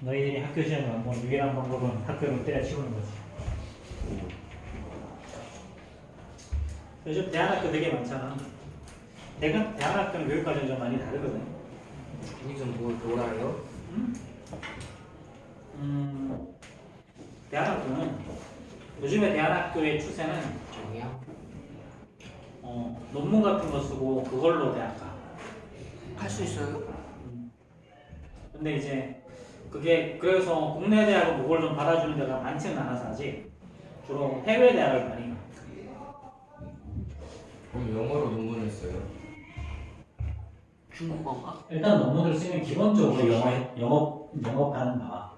너희들이 학교 시험을 안 보는 유일한 방법은 학교로 때려치우는 거지. 요즘 대안학교 되게 많잖아. 대안학교는 교육과정이 좀 많이 다르거든. 거기서 뭘 놀아요? 대안학교는 요즘에 대안학교의 추세는 저기요? 논문 같은 거 쓰고 그걸로 대학 가. 할 수 있어요? 근데 이제 그게 그래서 국내 대학은 그걸 좀 받아주는 데가 많지는 않아서 아직 주로 해외 대학을 많이 가. 그럼 영어로 논문을 써요? 중국어인가? 일단 논문을 쓰면 기본적으로 영어판은 나와.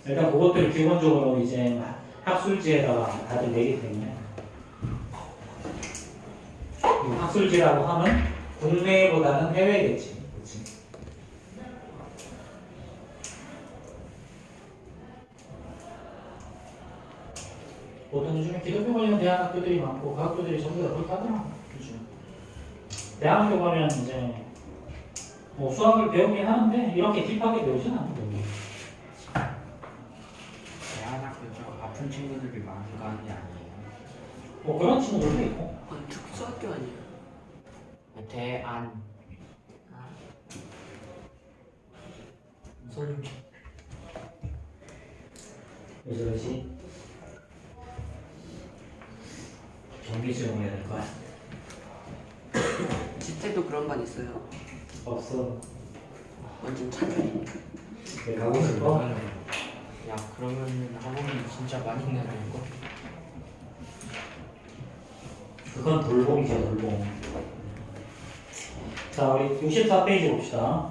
일단 그것들을 기본적으로 이제 학술지에다가 다들 내기 때문에 학술지라고 하면 국내보다는 해외겠지. 그렇지? 보통 요즘에 기독교 관련 대학교들이 많고 그 학교들이 전부 다 그렇게 하더라고. 요즘 대학교 가면 이제 뭐 수학을 배우긴 하는데 이렇게 딥하게 배우진 않고 대안학교 좀 아픈 친구들이 많이 가는 게 아니에요? 뭐 그런 친구들도 있고. 특수학교 아니에요? 대안 아, 소름. 왜 저러지? 경비 지원해야 될 것 같아. 지태도 그런 반 있어요? 없어. 완전 차별이. 왜 가고 싶어? 야 그러면은 학원이 진짜 많이 내는 거? 그건 돌봄이죠, 돌봄. 자, 우리 64페이지 봅시다.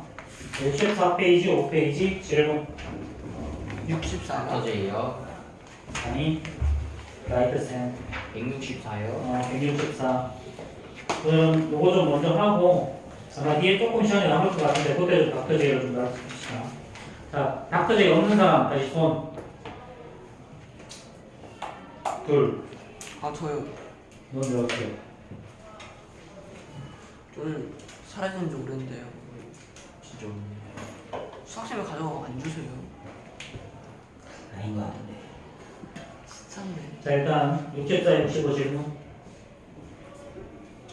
64페이지, 5페이지, 질문. 64요? 어제요? 아니, 라이트 쌤. 164요? 164. 그럼 요거 좀 먼저 하고, 아마 뒤에 조금 시간이 남을 것 같은데, 그때 좀 닥터제이를 좀 나눠봅시다. 자, 닥터제이 없는 사람, 다시 손. 둘. 아 저요. 넌 몇 개? 저는 사라진 지 오래인데요. 진짜 수학시험에 가져가고 안 주세요. 아닌 것 같은데. 진짜네. 자, 일단 64, 65 질문.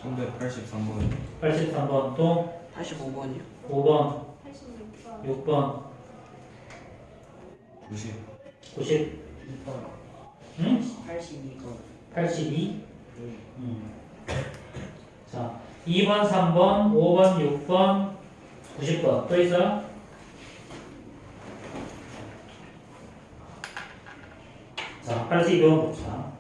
383번 83번 또 85번이요? 5번, 86번. 6번, 90 90, 응? 82번. 82. 자, 2번, 3번, 5번, 6번, 90번. 또 있어요? 자, 82번 봅시다.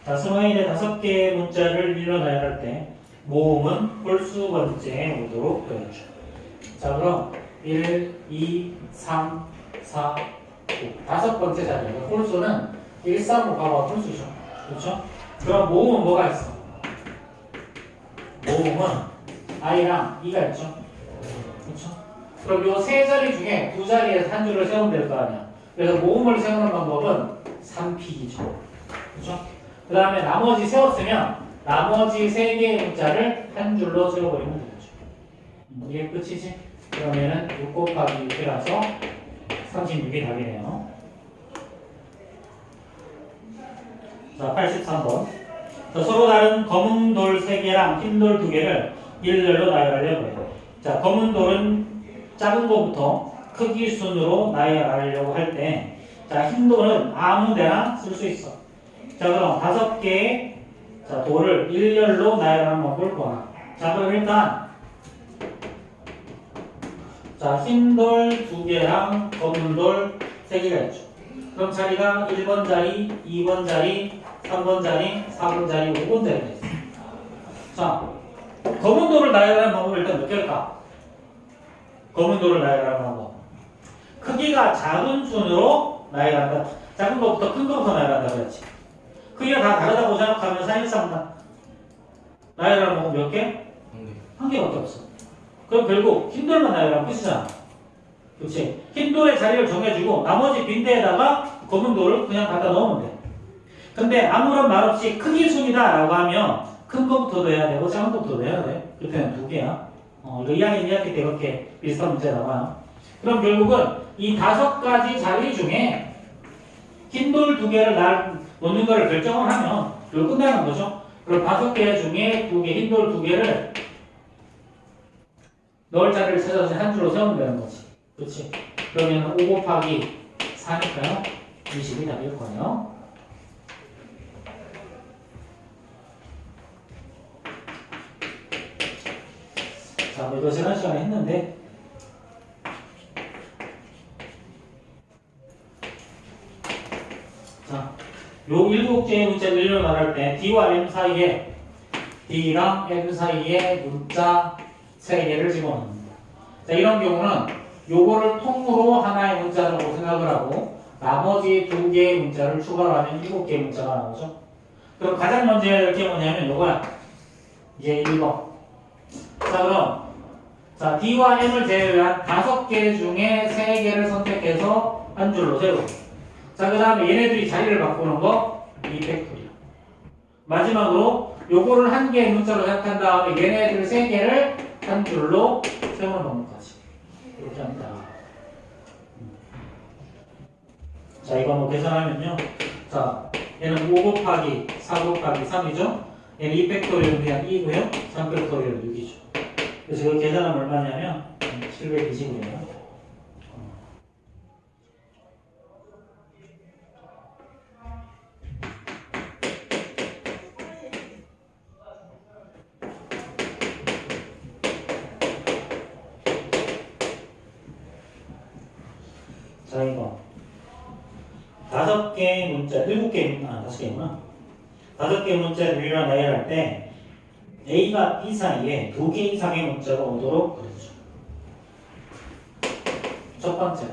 자, 스마일의 5개의 문자를 일러나야 할 때 모음은 홀수 번째에 오도록 보여줘. 자, 그럼 1, 2, 3, 4, 5. 5번째 자리에 홀수는 1, 3, 5가 홀수죠. 그렇죠? 그럼 모음은 뭐가 있어? 모음은 I랑 E가 있죠. 그렇죠? 그럼 요 세 자리 중에 두 자리에서 한 줄을 세우면 될 거 아니야. 그래서 모음을 세우는 방법은 3픽이죠. 그렇죠? 그 다음에 나머지 세웠으면 나머지 세 개의 문자를 한 줄로 세워버리면 되겠죠. 이게 끝이지? 그러면은 6 곱하기 6이라서 36이 답이네요. 자, 83번. 자, 서로 다른 검은 돌 3개랑 흰 돌 2개를 일렬로 나열하려고 해요. 자, 검은 돌은 작은 거부터 크기 순으로 나열하려고 할 때, 자, 흰 돌은 아무 데나 쓸 수 있어. 자, 그럼 5개의 자, 돌을 일렬로 나열하는 방법을 보아. 자, 그럼 일단 자, 흰 돌 2개랑 검은 돌 3개가 있죠. 그럼 자리가 1번 자리, 2번 자리, 3번 자리, 4번 자리, 5번 자리가 있어. 자, 검은 돌을 나열하는 방법을 일단 몇 개일까? 검은 돌을 나열하는 방법. 크기가 작은 순으로 나열한다. 작은 것부터 큰 것부터 나열한다 그랬지. 크기가 다 다르다고 생각하면 사실상 나열하는 방법 몇 개? 한 개밖에 없어. 그럼 결국 흰 돌만 나열하면 끝이잖아. 그렇지? 흰 돌의 자리를 정해주고 나머지 빈대에다가 검은 돌을 그냥 갖다 넣으면 돼. 근데 아무런 말 없이 크기 순이다 라고 하면 큰 것부터 넣어야 되고 작은 것부터 넣어야 돼. 그때는 2개야. 이거 2학년 2학기 때 이렇게 비슷한 문제 나와요. 그럼 결국은 이 5가지 자리 중에 흰 돌 2개를 놓는 거를 결정을 하면 이거 끝나는 거죠. 그럼 5개 중에 2개, 흰 돌 2개를 넣을 자리를 찾아서 한 줄로 세우면 되는 거지. 그렇지? 그러면 5 곱하기 4니까요. 20이 답일 거예요. 자, 뭐 이거 지난 시간에 했는데 자, 요 7개의 문자를 일로 나눌 때 D와 M 사이에 D랑 M 사이에 문자 3개를 집어넣습니다. 자, 이런 경우는 요거를 통으로 하나의 문자라고 생각을 하고 나머지 2개의 문자를 추가로 하면 7개의 문자가 나오죠. 그럼 가장 먼저 해야 될 게 뭐냐면 요거야. 이제 1번. 자, 그럼 자, D와 M을 제외한 5개 중에 3개를 선택해서 한 줄로 세우고 자, 그 다음에 얘네들이 자리를 바꾸는 거 이펙토리야. 마지막으로 요거를 한 개의 문자로 생각한 다음에 얘네들 3개를 한 줄로 세워놓는 거지. 이렇게 합니다. 자, 이거 뭐 계산하면요. 자, 얘는 5 곱하기 4 곱하기 3이죠. 얘는 2팩토리얼은 그냥 2고요. 3팩토리얼은 6이죠. 그래서 이거 계산하면 얼마냐면 720이에요. 자, 이거 5개의 문자, 5개구나. 5개의 문자를 일반 나열할 때 A와 B 사이에 2개 이상의 문자가 오도록 그려주죠. 첫 번째,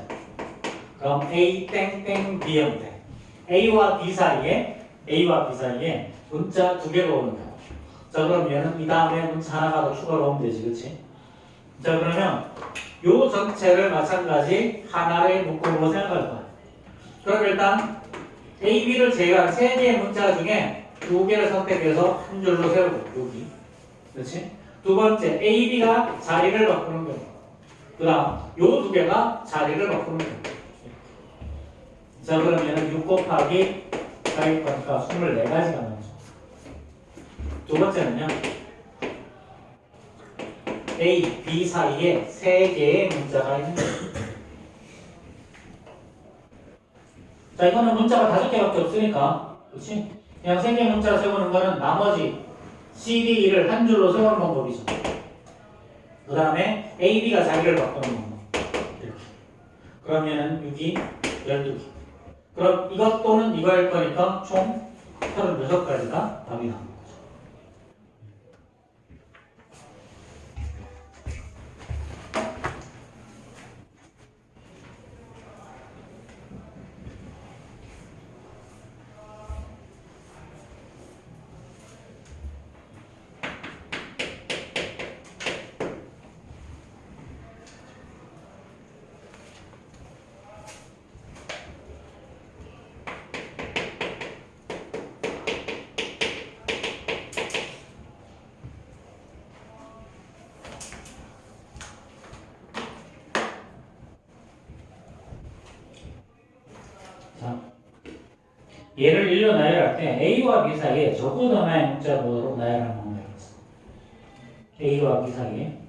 그럼 A 땡땡 B 형태. A와 B 사이에 문자 2개가 오는 거야. 자, 그럼 얘는 이 다음에 문자 하나가 더 추가로 오면 되지, 그렇지? 자, 그러면 요 전체를 마찬가지 하나의 묶음으로 생각할 거야. 그럼 일단 A, B를 제외한 3개의 문자 중에 2개를 선택해서 한 줄로 세우고 여기. 그렇지? 두 번째, A, B가 자리를 바꾸는 거야. 그 다음 요 2개가 자리를 바꾸는 거야. 자, 그러면 6 곱하기 4일 거니까 24가지가 나오죠. 두 번째는요. A, B 사이에 3개의 문자가 있는 거예요. 자, 이거는 문자가 5개밖에 없으니까, 그렇지? 그냥 3개 문자 세우는 거는 나머지 C, D, E를 한 줄로 세우는 방법이죠. 그 다음에 A, B가 자리를 바꾸는 방법. 이렇게. 그러면은 6이 12개. 그럼 이것 또는 이거일 거니까 총 36가지가 답이 나옵니다. 자, 얘를 일로 나열할 때 A와 B 사이에 적은 하나의 문자 보도록 나열하는 방법이 있어. A와 B 사이에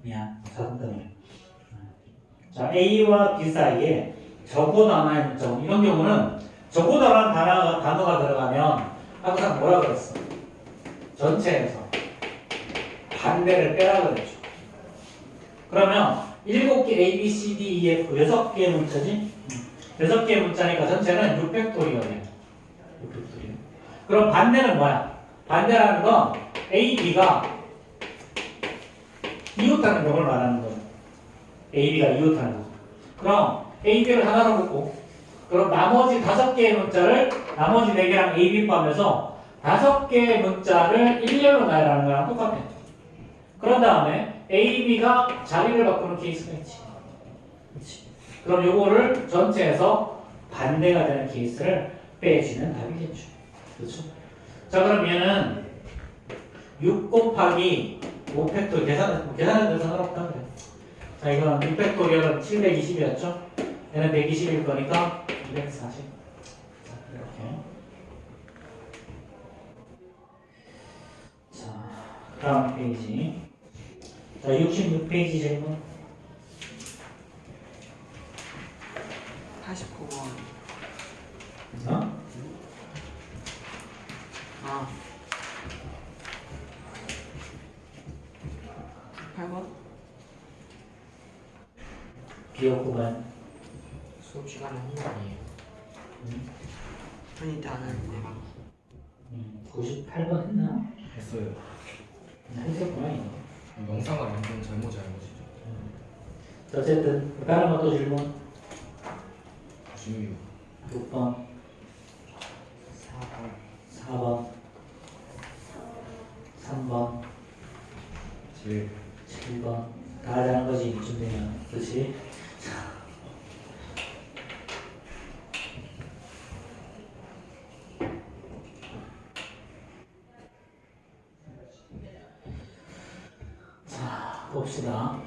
미안, 잠깐만요. 자, A와 B 사이에 적은 하나의 문자. 이런 경우는 적고다라는 단어가 들어가면 항상 뭐라 그랬어? 전체에서 반대를 빼라 그랬죠. 그러면 7개 A, B, C, D, E, F 6개의 문자지? 6개의 문자니까 전체는 6팩토리얼이에요. 6팩토리얼. 그럼 반대는 뭐야? 반대라는 건 A, B가 이웃하는 경우를 말하는 거예요. A, B가 이웃하는 거. 그럼 A, B를 하나로 묶고 그럼 나머지 5개의 문자를 나머지 4개랑 A, B 포함해서 5개의 문자를 일렬로 나열하는 거랑 똑같아. 그런 다음에 A, B가 자리를 바꾸는 케이스가 있지. 그렇지. 그럼 요거를 전체에서 반대가 되는 케이스를 빼주는 답이겠죠. 그렇죠? 자, 그럼 얘는 6 곱하기 5팩토리얼 계산은 상관없다 그래. 자, 이건 6팩토리얼은 720이었죠? 얘는 120일 거니까 240. 자, 이렇게. 자, 다음 페이지. 자, 66페이지 질문. 89번. 어? 아. 8번? 비었구만. 수업 시간에 한 거 아니에요? 전이 때안 했는데. 98번 했나? 했어요. 했었구나, 이거. 영상을 완전 잘못이죠. 자, 어쨌든, 다른 것도 질문. 96. 6번, 4번 4번, 3번, 7. 7번. 다 하자는 거지, 이쯤 되면. 그렇지? 자, 봅시다.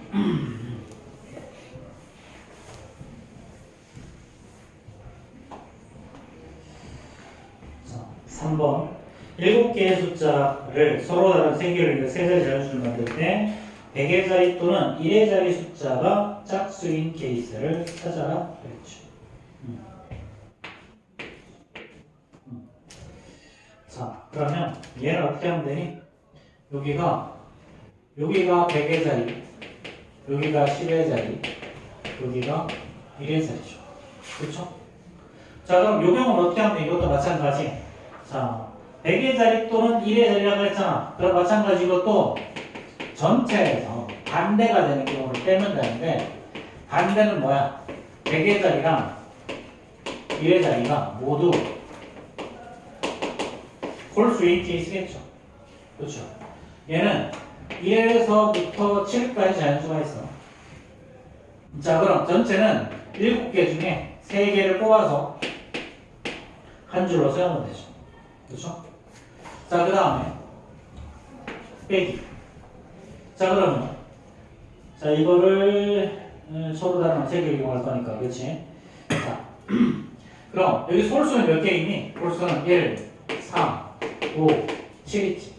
자, 3번. 7개의 숫자를 서로 다른 세 개를 위해 세 자리 자연수를 만들 때 100의 자리 또는 1의 자리 숫자가 짝수인 케이스를 찾아라 그랬죠. 자, 그러면 얘를 어떻게 하면 되니? 여기가 100의 자리, 여기가 10의 자리, 여기가 1의 자리죠. 그렇죠? 자, 그럼 요 경우는 어떻게 하면 돼? 이것도 마찬가지. 자, 100의 자리 또는 1의 자리라고 했잖아. 그럼 마찬가지 이것도 전체에서 반대가 되는 경우를 빼면 되는데 반대는 뭐야? 100의 자리랑 1의 자리가 모두 홀수인 케이스겠죠. 그렇죠? 얘는 1에서부터 7까지 자연수가 있어. 자, 그럼 전체는 7개 중에 3개를 뽑아서 한 줄로 세우면 되죠. 그렇죠? 자, 그 다음에 빼기. 자, 그러면 자, 이거를 서로 다른 색을 이용할 거니까, 그렇지? 자, 그럼 여기 홀수는 몇 개 있니? 홀수는 1, 3, 5, 7 있지.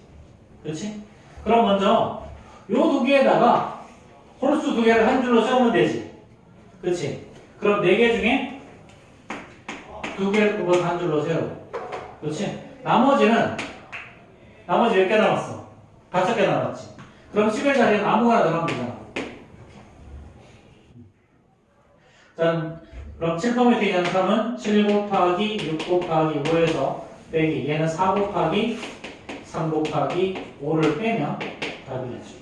그렇지? 그럼 먼저 요 두 개에다가 홀수 두 개를 한 줄로 세우면 되지. 그렇지? 그럼 4개 중에 두 개를 뽑아서 한 줄로 세우고. 그렇지? 나머지 몇 개 남았어? 5개 남았지. 그럼 10의 자리는 아무거나 들어가면 되잖아. 자, 그럼 7 포인트 연산은 7 곱하기 6 곱하기 5에서 빼기. 얘는 4 곱하기 3 곱하기 5를 빼면 답이 되죠.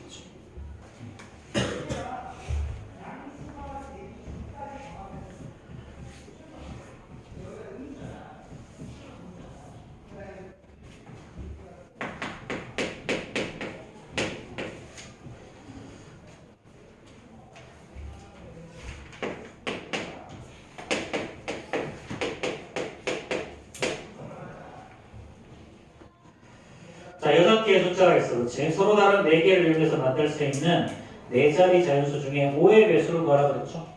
자, 6개의 숫자가 있어. 그렇지? 서로 다른 4개를 이용해서 만들 수 있는 4자리 자연수 중에 5의 배수를 구하라 그랬죠?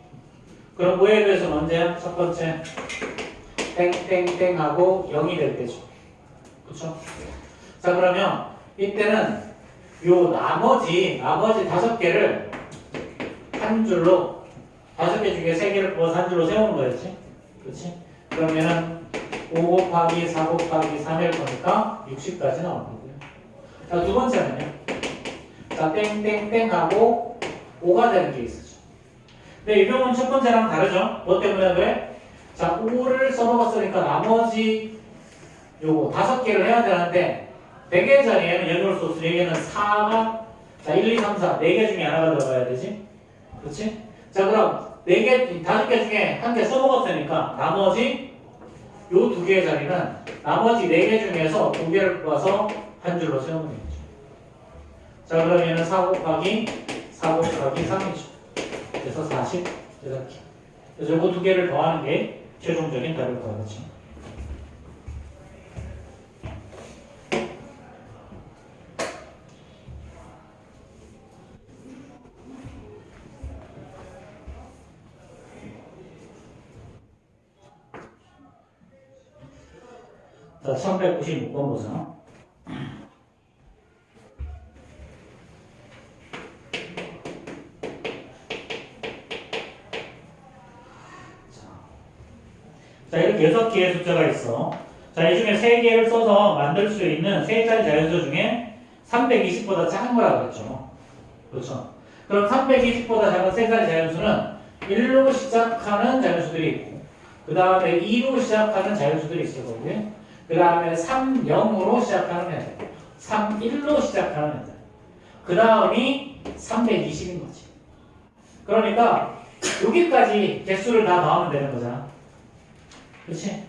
그럼 5의 배수는 언제야? 첫 번째 땡땡땡하고 0이 될 때죠. 그렇죠? 자, 그러면 이때는 요 나머지 5개를 한 줄로 5개 중에 3개를 뽑아서 한 줄로 세우는 거였지? 그렇지? 그러면은 5 곱하기 4 곱하기 3일 거니까 60까지 나오는 거고요. 자, 두 번째는요. 자, 땡땡땡하고 5가 되는 게 있었죠. 근데 이 경우는 첫 번째랑 다르죠? 뭐 때문에 그래? 자, 5를 써먹었으니까 나머지 요거 5개를 해야 되는데 100의 자리에는 연결 소수 4개는 4가 자, 1, 2, 3, 4 4개 중에 하나가 들어가야 되지? 그렇지? 자, 그럼 4개, 5개 중에 한 개 써먹었으니까 나머지 요 2개의 자리는 나머지 4개 중에서 2개를 뽑아서 한 줄로 세우면 되겠죠. 자, 그러면은 4 곱하기 4 곱하기 3이죠. 그래서 48개. 그래서 요거 2개를 더하는 게 최종적인 답일 거야, 그렇지? 자, 1196번 보자. 자, 이렇게 6개의 숫자가 있어. 자, 이 중에 3개를 써서 만들 수 있는 3자리 자연수 중에 320보다 작은 거라고 그랬죠. 그렇죠. 그럼 320보다 작은 3자리 자연수는 1로 시작하는 자연수들이 있고, 그 다음에 2로 시작하는 자연수들이 있을 거고요. 그 다음에 3, 0으로 시작하는 애들, 3, 1로 시작하는 애들, 그 다음이 320인 거지. 그러니까 여기까지 개수를 다 더하면 되는 거잖아. 그렇지?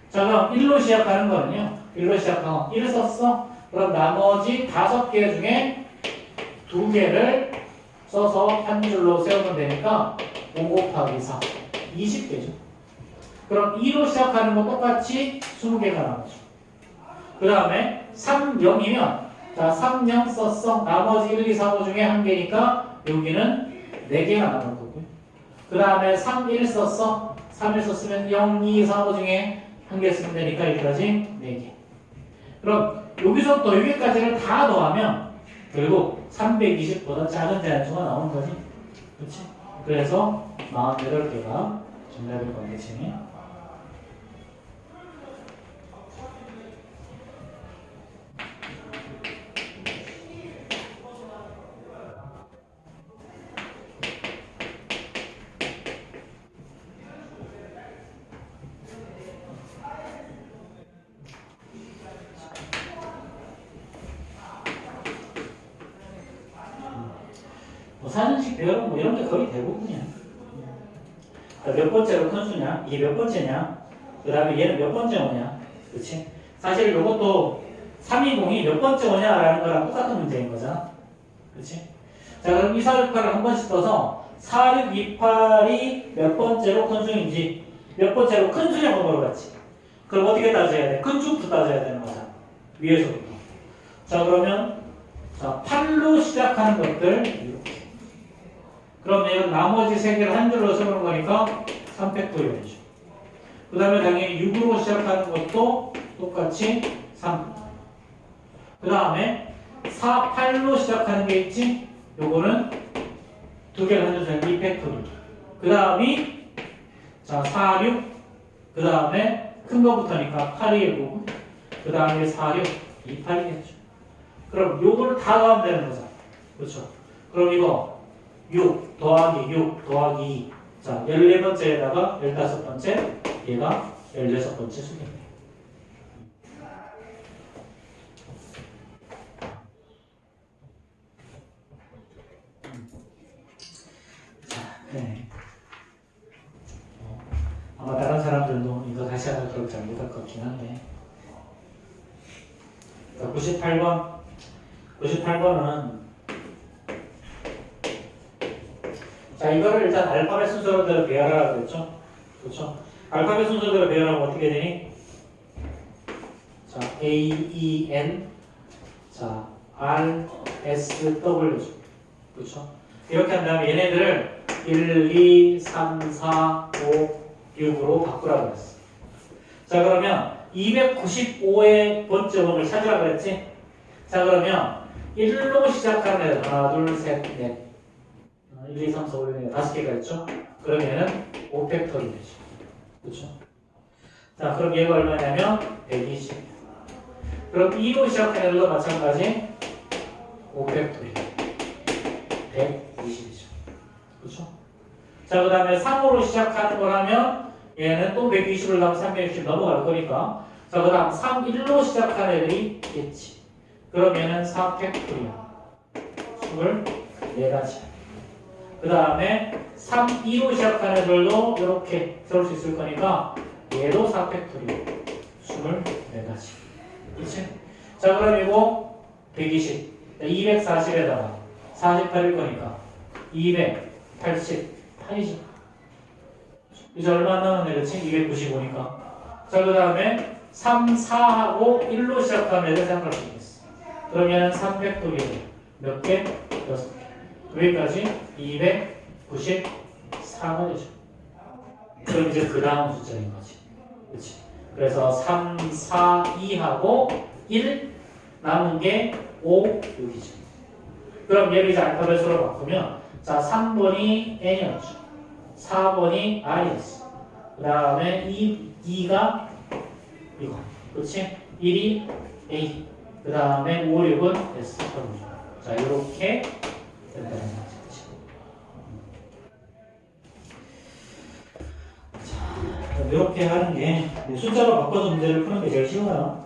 자, 그럼 1로 시작하는 거는요. 1로 시작하면 1 썼어? 그럼 나머지 5개 중에 2개를 써서 한 줄로 세우면 되니까 5 곱하기 4, 20개죠. 그럼 2로 시작하는 거 똑같이 20개가 나오죠. 그 다음에 3, 0이면 자, 3, 0 썼어. 나머지 1, 2, 3, 5 중에 1개니까 여기는 4개가 나올 거고요. 그 다음에 3, 1 썼어. 3을 썼으면 0, 2, 3, 5 중에 1개 쓰면 되니까 여기까지 4개. 그럼 여기서부터 여기까지를 다 더하면 결국 320보다 작은 자연수가 나오는 거지. 그렇지? 그래서 48개가 정답일 거겠지. 뭐 사전식 배열은 뭐 이런 게 거의 대부분이야. 몇 번째로 큰 수냐? 이게 몇 번째냐? 그 다음에 얘는 몇 번째 오냐? 그치? 사실 이것도 320이 몇 번째 오냐라는 거랑 똑같은 문제인 거잖아. 그치? 자, 그럼 이 468을 한 번씩 떠서 4628이 몇 번째로 큰 수인지 몇 번째로 큰 수냐고 물어봤지. 그럼 어떻게 따져야 돼? 큰 수부터 따져야 되는 거잖아. 위에서부터. 자, 그러면 자, 8로 시작하는 것들 이렇게. 그럼 얘는 나머지 3개를 한 줄로 세우는 거니까 3팩토리얼이죠. 그 다음에 당연히 6으로 시작하는 것도 똑같이 3. 그 다음에 4, 8로 시작하는 게 있지? 요거는 2개를 한 줄로 세우는 2팩토리얼. 그 다음이 자, 4, 6. 그 다음에 큰 거부터니까 8이 1고 그 다음에 4, 6, 2, 8이겠죠. 그럼 요거를 다 더하면 되는 거잖아. 그렇죠? 그럼 이거 6 더하기 6 더하기 2. 자, 14번째에다가 15번째, 얘가 16번째 수겠네. 자, 네. 아마 다른 사람들도 이거 다시 하면 그렇게 잘 못할 것 같긴 한데. 자, 98번은 자, 이거를 일단 알파벳 순서대로 배열하라고 했죠? 그렇죠? 알파벳 순서대로 배열하면 어떻게 되니? 자, A, E, N, 자, R, S, W. 그렇죠? 이렇게 한 다음에 얘네들을 1, 2, 3, 4, 5, 6으로 바꾸라고 했어. 자, 그러면 295의 번째 원을 찾으라고 했지? 자, 그러면 1로 시작하는 애들 하나, 둘, 셋, 넷. 1, 2, 3, 4, 5, 6, 7, 5개가 있죠? 그럼 얘는 5팩토리 되죠. 그렇죠? 자, 그럼 얘가 얼마냐면 120. 그럼 2로 시작하는 애들도 마찬가지 5팩토리 120이죠. 그렇죠? 자, 그 다음에 3으로 시작하는 거라면 얘는 또 120을 넣으면 360 넘어갈 거니까. 자, 그 다음 3, 1로 시작하는 애들이 있겠지. 그럼 얘는 4팩토리야. 24가지. 그 다음에 3, 2로 시작하는 애들도 이렇게 세울 수 있을 거니까 얘도 4팩토리야. 24가지. 그치? 자, 그럼 이거 120. 240에다가 48일 거니까 288이죠. 이제 얼마 남았네, 그치? 295니까. 자, 그 다음에 3, 4하고 1로 시작하면 애들 생각할 수 있겠어. 그러면 300도리를 몇 개? 6개. 여기까지 294가 되죠. 그럼 이제 그 다음 숫자인 거지. 그치? 그래서 3, 4, 2하고 1 남은 게 5, 6이죠. 그럼 얘를 이제 알파벳으로 바꾸면 자, 3번이 N이었죠. 4번이 R이었어. 그 다음에 2가 이거. 그치? 1이 A. 그 다음에 5, 6은 S. 자, 이렇게 된다는 거지. 자, 이렇게 하는 게 숫자로 바꿔서 문제를 푸는 게 제일 쉬워요.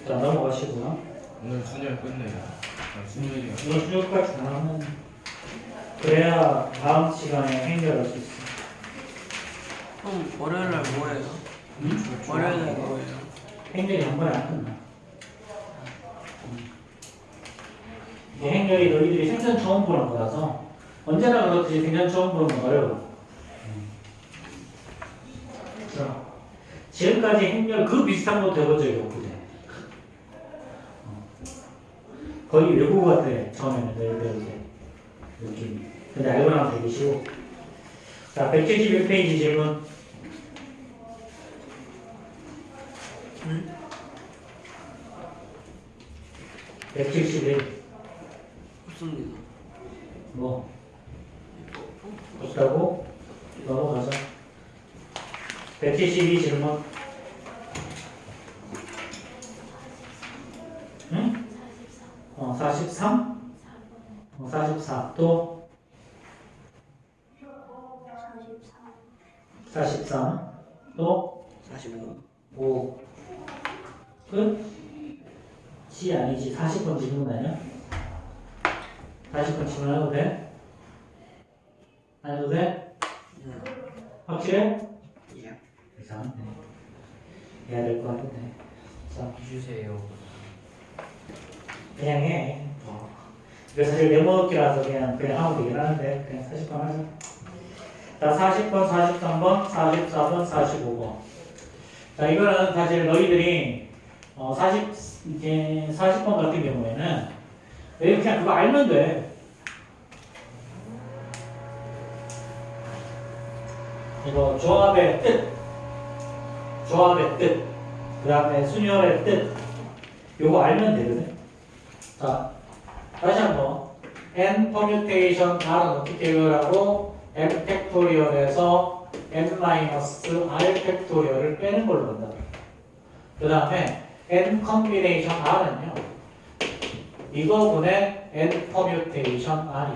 자, 넘어가시고요. 오늘 순열 끝내요. 순열이요. 이거 수요까지 다 하면 그래야 다음 시간에 해결할 수 있어. 그럼 월요일날 뭐예요? 응? 월요일날 뭐예요? 행렬이 한 번에 안 끝나. 이게 행렬이 너희들이 생전 처음 보는 거라서 언제나 그렇듯이 생전 처음 보는 건 어려워. 자, 지금까지 행렬 그 비슷한 것도 해본 적이 없거든. 거의 외국어 같아, 처음에는 너희 배울 때. 느낌이. 근데 알고 나면 되게 쉬워. 자, 171페이지 질문. 응? 171. 없습니다. 뭐? 없다고? 넘어가자. 172 질문. 응? 43? 44. 또? 43. 또? 45. 5. 끝? C 아니지. 40번 질문 아니야? 40번 질문 해도 돼? 안 해도 돼? 네. 확실해? 예. 이상한데. 해야 될 것 같은데. 자, 주세요. 그냥 해. 이거 사실 메모기라서 그냥 하면 되긴 하는데, 그냥 40번 하자. 자, 40번, 43번, 44번, 45번. 자, 이거는 사실 너희들이 40번 같은 경우에는 너희들 그냥 그거 알면 돼. 이거 조합의 뜻, 조합의 뜻, 그 다음에 순열의 뜻, 요거 알면 되거든. 자, 다시 한번 n 퍼뮤테이션 R은 어떻게 배우라고? n 팩토리얼에서 n-r 팩토리얼을 빼는 걸로 본다. 그 다음에 n 컨비네이션 R은요, 이거분의 n 퍼뮤테이션 R이.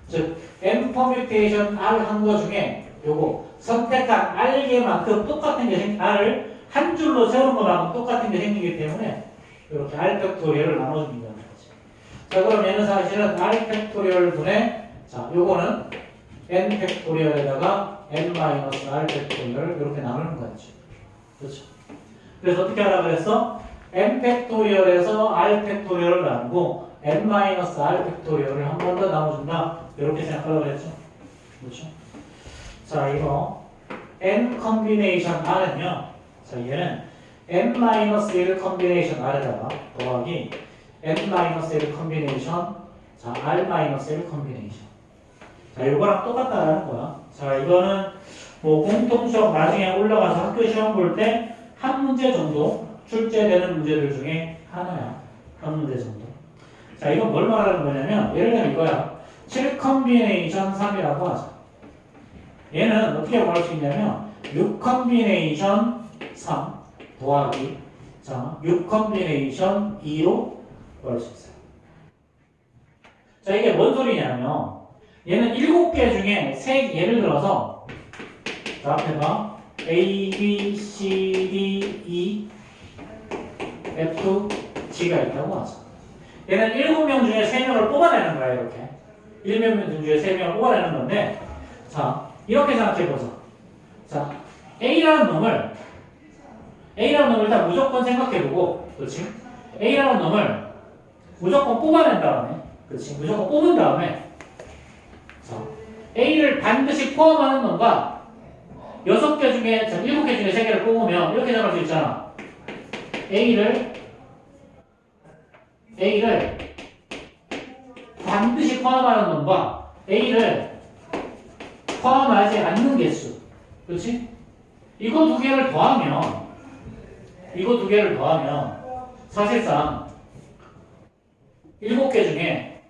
즉 n 퍼뮤테이션 R 한 거 중에 요거 선택한 R개만큼 똑같은 게 R을 한 줄로 세우는 거랑 똑같은 게 생기기 때문에 이렇게 R 팩토리얼을 나눠줍니다. 자, 그럼 얘는 사실은 R 팩토리얼 분의, 자, 요거는 N 팩토리얼에다가 N-R 팩토리얼 이렇게 나누는 거였죠. 그렇죠. 그래서 어떻게 하라 그랬어? N 팩토리얼에서 R 팩토리얼을 나누고 N-R 팩토리얼을 한 번 더 나눠준다. 이렇게 생각하라고 그랬죠. 그렇죠. 자, 이거 N 컨비네이션 R은요. 자, 얘는 N-1 컨비네이션 R에다가 더하기 N-1 컨비네이션, 자, R-1 컨비네이션. 자, 이거랑 똑같다라는 거야. 자, 이거는 뭐 공통 수업 나중에 올라가서 학교 시험 볼 때 한 문제 정도 출제되는 문제들 중에 하나야. 한 문제 정도. 자, 이건 뭘 말하는 거냐면, 예를 들면 이거야. 7 컨비네이션 3이라고 하자. 얘는 어떻게 구할 수 있냐면, 6 컨비네이션 3 더하기, 자, 6 컨비네이션 2로 구할 수 있어요. 자, 이게 뭔 소리냐면, 얘는 7개 중에 예를 들어서, 자, 앞에 봐. A, B, C, D, E, F, G가 있다고 하죠. 얘는 7명 중에 3명을 뽑아내는 거야, 이렇게. 7명 중에 3명을 뽑아내는 건데, 자, 이렇게 생각해보자. 자, A라는 놈을 일단 무조건 생각해보고, 그렇지? A라는 놈을 무조건 뽑아낸 다음에, 그렇지? 무조건 뽑은 다음에, 자, A를 반드시 포함하는 놈과 6개 중에, 7개 중에 3개를 뽑으면 이렇게 생각할 수 있잖아. A를 반드시 포함하는 놈과 A를 포함하지 않는 개수. 그렇지? 이거 두 개를 더하면 사실상 7개 중에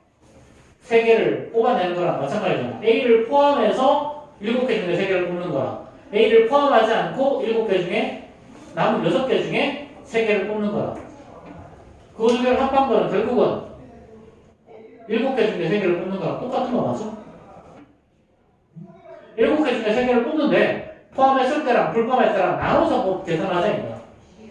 3개를 뽑아내는 거랑 마찬가지잖아. A를 포함해서 7개 중에 3개를 뽑는 거랑 A를 포함하지 않고 7개 중에 남은 6개 중에 3개를 뽑는 거랑 그 두 개를 합한 거는 결국은 7개 중에 3개를 뽑는 거랑 똑같은 거 맞아? 7개 중에 3개를 뽑는데 포함했을 때랑 불포함했을 때랑 나눠서 계산하자 이거야.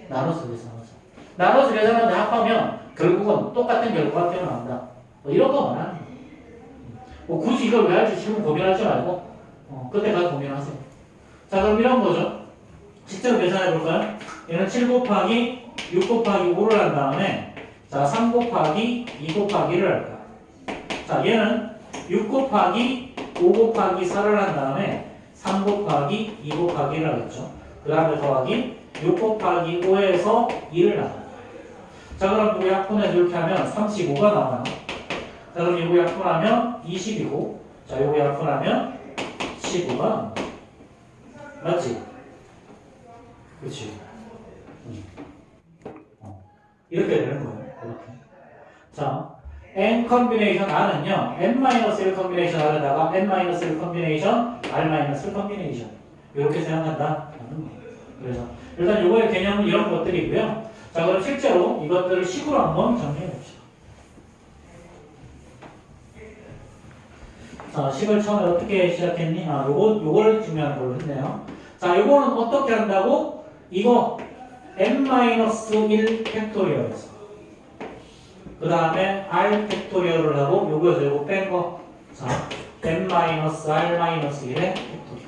나눠서 계산하는데 합하면 결국은 똑같은 결과가 태어난다. 뭐 이런 거 말하는 거야. 뭐 굳이 이걸 왜 할지 지금 고민하지 말고 그때 가서 고민하세요. 자 그럼 이런 거죠. 실제로 계산해 볼까요? 얘는 7 곱하기 6 곱하기 5를 한 다음에 자 3 곱하기 2 곱하기를 할 거야. 자 얘는 6 곱하기 5 곱하기 4를 한 다음에 3 곱하기 2 곱하기를 하겠죠. 그 다음에 더하기 6 곱하기 5에서 2를 나눠요. 자 그럼 이거 약분해서 이렇게 하면 35가 나와요. 자 그럼 이거 약분하면 20이고 자 이거 약분하면 15가 맞지? 그렇지. 이렇게 되는 거예요. 이렇게. 자 n 컨비네이션 r은요 n-1 컨비네이션 r에다가 n-1 컨비네이션 r-1 컨비네이션 이렇게 생각한다. 그래서 일단 요거의 개념은 이런 것들이고요. 자 그럼 실제로 이것들을 식으로 한번 정리해 봅시다. 자 식을 처음에 어떻게 시작했니? 요걸 중요한 걸로 했네요. 자 요거는 어떻게 한다고? 이거 n-1 팩토리얼에서 그 다음에 r 팩토리얼을 하고 요거에서 요거 뺀 거. 자 n-r-1의 팩토리얼.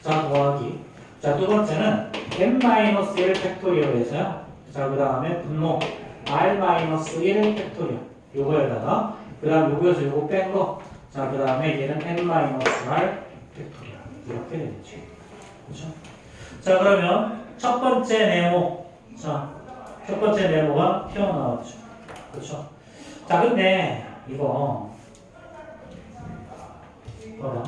자 더하기. 자 두 번째는 n-1 팩토리얼에서요. 자 그 다음에 분모 r-1 팩토리얼. 요거에다가 그 다음 요거에서 요거 뺀 거. 자 그 다음에 얘는 n-r 팩토리얼. 이렇게 되겠죠. 그렇죠? 자 그러면 첫 번째 네모. 자 첫 번째 네모가 튀어나왔죠. 그렇죠? 자 근데 이거 봐봐.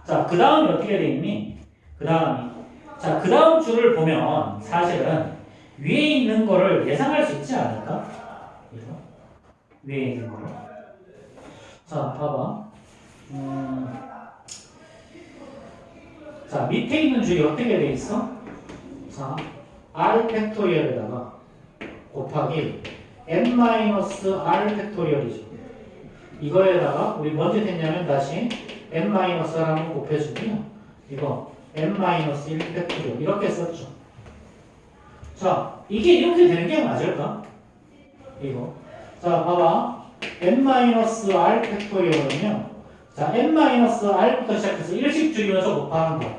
자, 그 다음이 어떻게 돼 있니? 그 다음 줄을 보면 사실은 위에 있는 거를 예상할 수 있지 않을까? 이거 위에 있는 거를. 자, 봐봐. 자, 밑에 있는 줄이 어떻게 돼 있어? 자, r 팩토리얼에다가 곱하기 n-r 팩토리얼이죠. 이거에다가 우리 먼저 했냐면 다시 n-r라고 곱해주면 이거 n-1 팩토리얼 이렇게 썼죠. 자, 이게 이렇게 되는 게 맞을까? 이거. 자, 봐봐. n-r 팩토리얼은요. 자, n-r부터 시작해서 1씩 줄이면서 곱하는 거.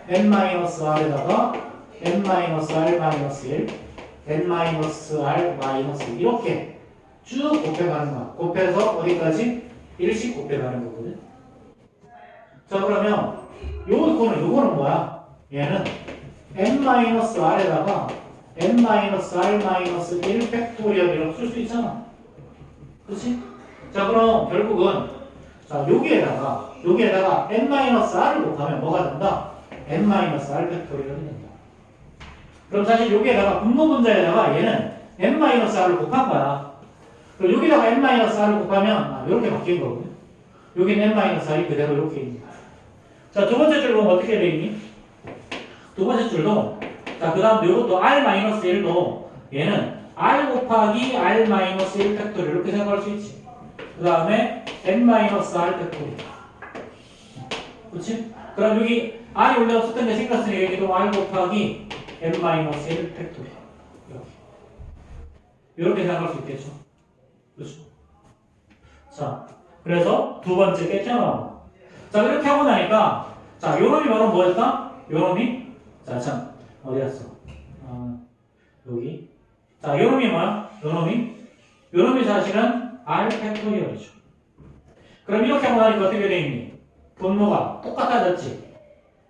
n-r에다가 n-r-1, n-r-1 이렇게 쭉 곱해가는 거야. 곱해서 어디까지? 1씩 곱해가는 거거든. 자, 그러면 요거는 뭐야? 얘는 n-r에다가 n-r-1 팩토리얼이라고 쓸 수 있잖아. 그렇지? 자, 그럼 결국은 자, 여기에다가 n-r을 곱하면 뭐가 된다? n-r 팩토리얼이 된다. 그럼 사실 여기에다가 분모 분자에다가 얘는 n-r을 곱한 거야. 그럼 여기다가 n-r을 곱하면 이렇게 바뀐 거거든. 여기는 n-r이 그대로 이렇게 있는 거야. 자, 두 번째 줄 보면 어떻게 되어 있니? 두 번째 줄도 자, 그 다음 이것도 r-1도 얘는 r 곱하기 r-1 팩토리얼 이렇게 생각할 수 있지. 그 다음에 n-r 팩토리얼. 그렇지? 그럼 여기 r이 원래 없었던 게 생겼으니까 여기도 r 곱하기 n-1 팩토리얼. 이렇게 생각할 수 있겠죠. 그렇죠? 자, 그래서 두 번째 게 튀어나옵니다. 자, 이렇게 하고 나니까 자, 요놈이 바로 뭐였다? 요놈이 자, 참 어디 갔어? 여기. 자, 요놈이 뭐야? 요놈이 사실은 r 팩토리얼이죠. 그럼 이렇게 하고 나니까 어떻게 돼 있니? 분모가 똑같아졌지.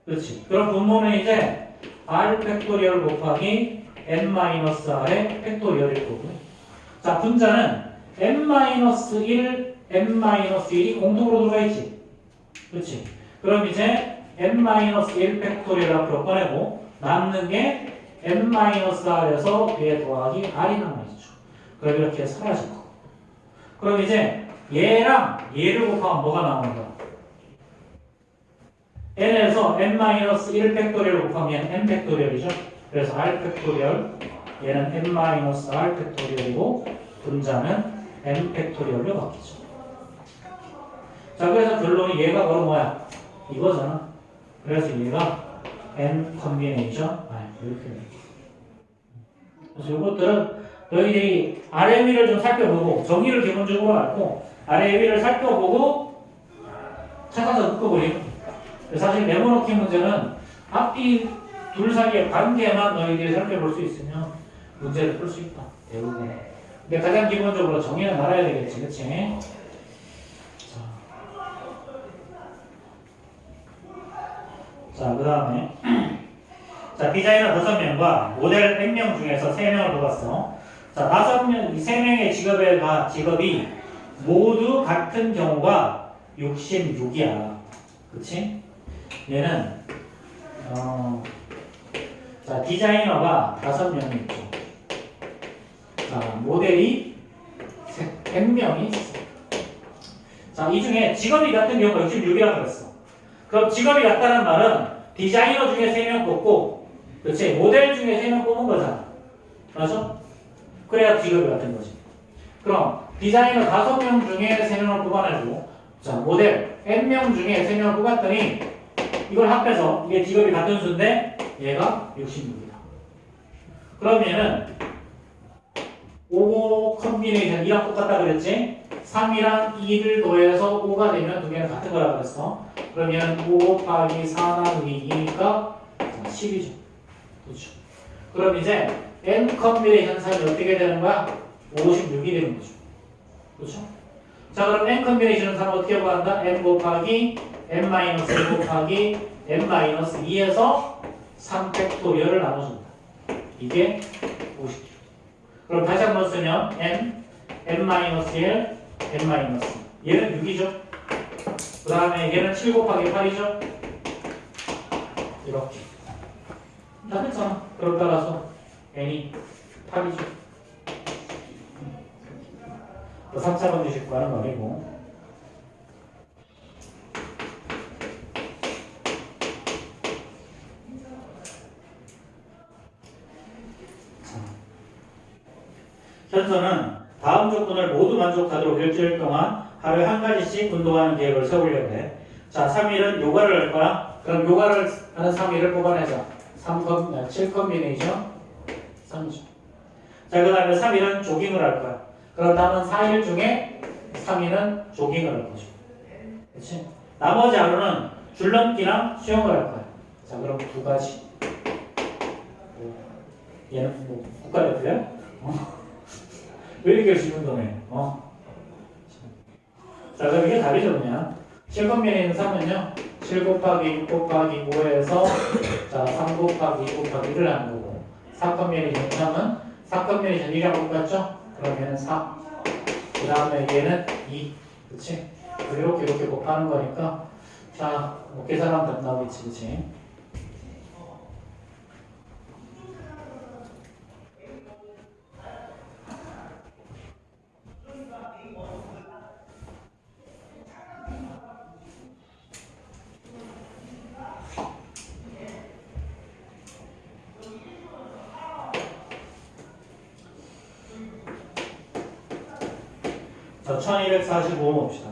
그렇지. 그럼 분모는 이제 r 팩토리얼 곱하기 n-r의 팩토리얼일 거고. 자, 분자는 n-1, n-1이 공통으로 들어가 있지. 그렇지. 그럼 이제 n-1 팩토리얼 앞으로 꺼내고 남는 게 n-r에서 뒤에 더하기 r이 남아있죠. 그럼 이렇게 사라질 거고. 그럼 이제 얘랑 얘를 곱하면 뭐가 나오는 거야? n에서 n-1 팩토리얼 곱하면 n 팩토리얼이죠. 그래서 r 팩토리얼, 얘는 n-r 팩토리얼이고 분자는 n 팩토리얼로 바뀌죠. 자, 그래서 결론이 얘가 바로 뭐야? 이거잖아. 그래서 얘가 n 컨비네이션 이렇게 돼. 그래서 이것들은 너희들이 아래 위를 좀 살펴보고 정의를 기본적으로 알고 아래 위를 살펴보고 찾아서 묶어버리고. 사실 네모넣기 문제는 앞뒤 둘 사이의 관계만 너희들이 살펴볼 수 있으면 문제를 풀 수 있다. 대부분. 근데 가장 기본적으로 정의는 알아야 되겠지, 그치? 자, 그 다음에 자, 디자이너 5명과 모델 100명 중에서 3명을 뽑았어. 자, 5명, 이 3명의 직업이 모두 같은 경우가 66이야. 그치? 얘는 자, 디자이너가 5명이 있죠. 자, 모델이 100명이 있어. 자, 이 중에 직업이 같은 경우가 66이라고 그랬어. 그럼 직업이 같다는 말은 디자이너 중에 3명 뽑고, 그렇지? 모델 중에 3명 뽑은 거잖아. 맞아? 그래야 직업이 같은 거지. 그럼 디자이너 5명 중에 3명을 뽑아내고, 자, 모델 N명 중에 3명을 뽑았더니 이걸 합해서 이게 직업이 같은 수인데 얘가 66이다. 그럼 얘는 5 컨비네이션 2랑 똑같다 그랬지? 3이랑 2를 더해서 5가 되면 두 개는 같은 거라고 그랬어. 그럼 얘는 5 곱하기 4 나누기 2니까 10이죠. 그렇죠. 그럼 이제 n 컨비네이션 3이 어떻게 되는 거야? 56이 되는 거죠. 그렇죠? 자, 그럼 n 컨비네이션 3은 어떻게 구한다? n 곱하기 n-1 곱하기 n-2에서 3 팩토리얼을 나눠준다. 이게 50. 그럼 다시 한번 쓰면 n-1, n-2 얘는 6이죠. 그 다음에 얘는 7 곱하기 8이죠. 이렇게 다 됐잖아. 그럼 따라서 n이 8이죠. 3차 방정식 구하는 말이고. 현서는 다음 조건을 모두 만족하도록 일주일 동안 하루에 한 가지씩 운동하는 계획을 세우려고 해. 자, 3일은 요가를 할 거야. 그럼 요가를 하는 3일을 뽑아내자. 7 컨비네이션 3이죠. 자, 그 다음에 3일은 조깅을 할 거야. 그럼 남은 4일 중에 3일은 조깅을 할 거죠. 그렇지? 나머지 하루는 줄넘기랑 수영을 할 거야. 자, 그럼 두 가지. 얘는 뭐 국가대표야? 왜 이렇게 열심히 운동해? 자, 그럼 이게 답이죠, 그냥. 7 컨비네이션 3은요, 7 곱하기 6 곱하기 5에서 자, 3 곱하기 2 곱하기 1을 하는 거고, 4 컨비네이션 3은 4 컨비네이션 1이랑 똑같죠? 그럼 얘는 4. 그 다음에 얘는 2. 그치? 이렇게 곱하는 거니까, 자, 뭐 계산하면 답 나오겠지, 그치? 자, 1245 봅시다.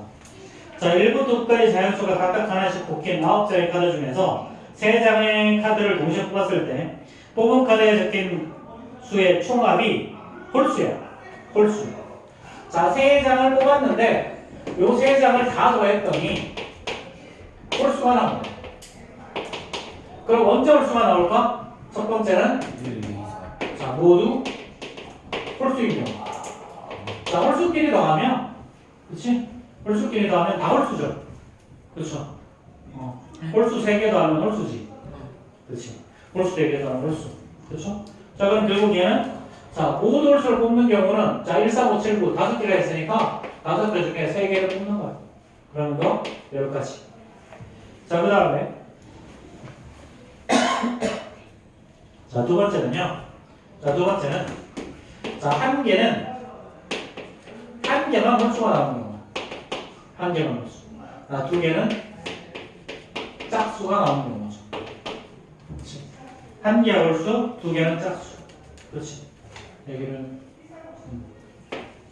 자, 1부터 9까지 자연수가 각각 하나씩 복힌 9장의 카드 중에서 3장의 카드를 동시에 뽑았을 때 뽑은 카드에 적힌 수의 총합이 홀수야. 홀수. 자, 3장을 뽑았는데 요 3장을 다 더했더니 홀수가 나옵니다. 그럼 언제 홀수가 나올까? 첫 번째는 자, 모두 홀수인 경우. 자, 홀수끼리 더하면, 그치? 홀수끼리 더하면 다 홀수죠. 그렇죠? 홀수 3개 더하면 홀수지. 그렇지. 홀수 4개 더하면 홀수. 그렇죠? 자, 그럼 결국 얘는 자, 5도 홀수를 뽑는 경우는 자, 1, 3, 5, 7, 9 5개가 있으니까 5개 중에 3개를 뽑는 거야. 그러면 더 여기까지. 자, 그 다음에 자, 두 번째는요. 자, 두 번째는 자, 한 개만 홀수가 나오는 경우. 한 개만 홀수. 자, 두 개는 짝수가 나오는 경우죠. 그렇지. 한 개가 홀수, 두 개는 짝수. 그렇지. 여기를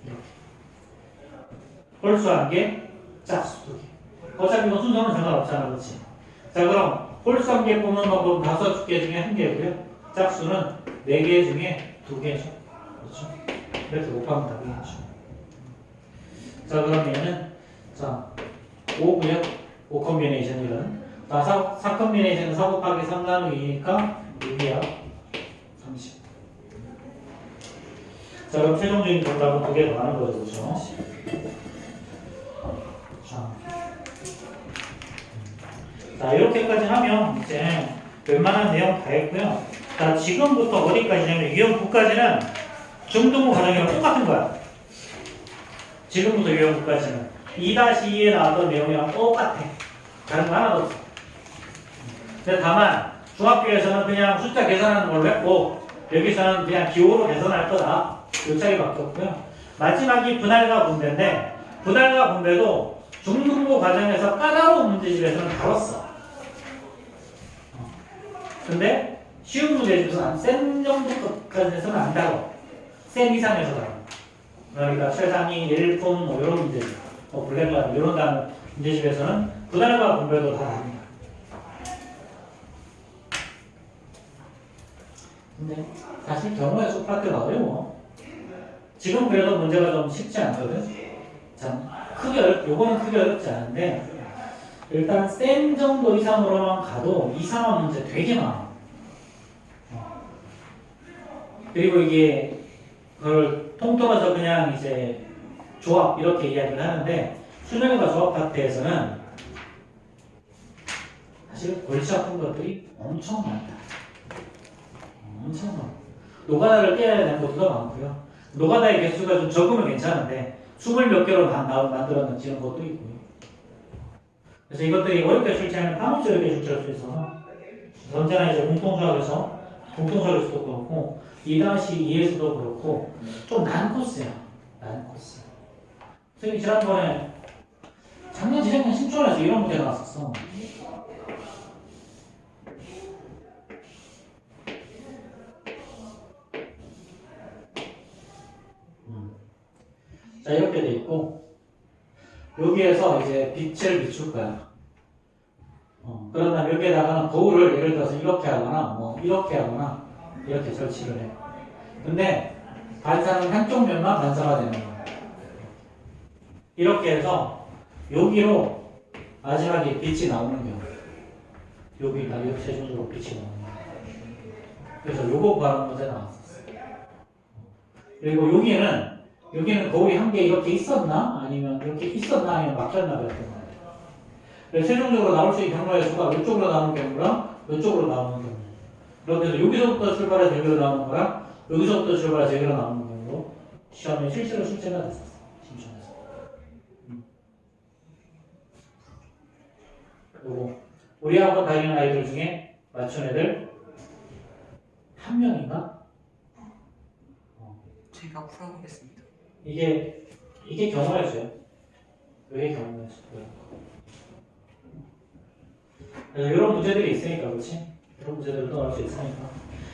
이렇게. 홀수 한 개, 짝수 두 개. 어차피 이거 순서는 상관없잖아, 그렇지? 자, 그럼 홀수 한 개 뽑는 방법은 5개 중에 한 개고요. 짝수는 4개 중에 2개죠. 그렇죠? 이렇게 곱하면 답이겠죠. 자, 그럼 얘는 자 5고요. 5 콤비네이션이든 자, 4 콤비네이션은 4 곱하기 3 나누기 2니까 6이야. 30. 자, 그럼 최종적인 정답은 2개 더 하는 거죠, 그렇죠? 자, 이렇게까지 하면 이제 웬만한 내용 다 했고요. 자, 지금부터 어디까지냐면 유형 9까지는 중등부 과정이랑 똑같은 거야. 지금부터 유형 9까지는 2-2에 나왔던 내용이랑 똑같아. 다른 거 하나도 없어. 근데 다만 중학교에서는 그냥 숫자 계산하는 걸로 했고 여기서는 그냥 기호로 계산할 거다. 요 차이밖에 없고요. 마지막이 분할과 분배인데 분할과 분배도 중등부 과정에서 까다로운 문제집에서는 다뤘어. 근데 쉬운 문제집에서는 센 정도까지는 안 다뤄. 센 이상에서 다뤄. 그러니까 최상위, 일품 뭐 이런 문제집, 뭐 블랙라드 이런 다른 문제집에서는 분할과 분배도 다 다릅니다. 근데 사실 경우의 수 파트가 어려워. 지금 그래도 문제가 좀 쉽지 않거든. 참 요거는 크게 어렵지 않은데 일단 센 정도 이상으로만 가도 이상한 문제 되게 많아. 그리고 이게 그걸 통틀어서 그냥 이제 조합 이렇게 이야기를 하는데 수능과 조합 파트에서는 사실 골치 아픈 것들이 엄청 많다. 엄청 많아. 노가다를 깨야 되는 것도 많고요. 노가다의 개수가 좀 적으면 괜찮은데 20몇 개로 만들어놓은 것도 있고요. 그래서 이것들이 어렵게 출제하면 까먹지 어렵게 출제할 수 있어서 언제나 이제 공통수학에서도 그렇고 2-2에서도 그렇고 좀 난 코스야. 난 코스. 선생님이 지난번에 작년 재작년 신촌에서 이런 문제 나왔었어. 자, 이렇게 돼 있고 여기에서 이제 빛을 비출 거야. 그런 다음에 여기에다가는 거울을 예를 들어서 이렇게 하거나 뭐 이렇게 하거나 이렇게 설치를 해. 근데 반사는 한쪽 면만 반사가 되는 거야. 이렇게 해서 여기로 마지막에 빛이 나오는 경우. 여기가 이렇게 최종적으로 빛이 나오는 경우. 그래서 요거 구하는 문제 나왔었어. 그리고 여기는 거울이 한 개 이렇게 있었나? 아니면 이렇게 있었나? 아니면 막혔나? 그랬던 거예요. 그래서 최종적으로 나올 수 있는 경로의 수가 이쪽으로 나오는 경우랑 이쪽으로 나오는 경우. 그렇게 해서 여기서부터 출발해서 여기로 나오는 거랑 여기서부터 출발해서 여기로 나오는 경우로 시험에 실제로 출제가 됐었어. 심청에서. 그리고 우리하고 다니는 아이들 중에 맞춘 애들 한 명인가? 제가 풀어보겠습니다. 이게 경우의 수야. 이게 경우의 수. 그래서 이런 문제들이 있으니까, 그렇지? 이런 문제들도 나올 수 있으니까.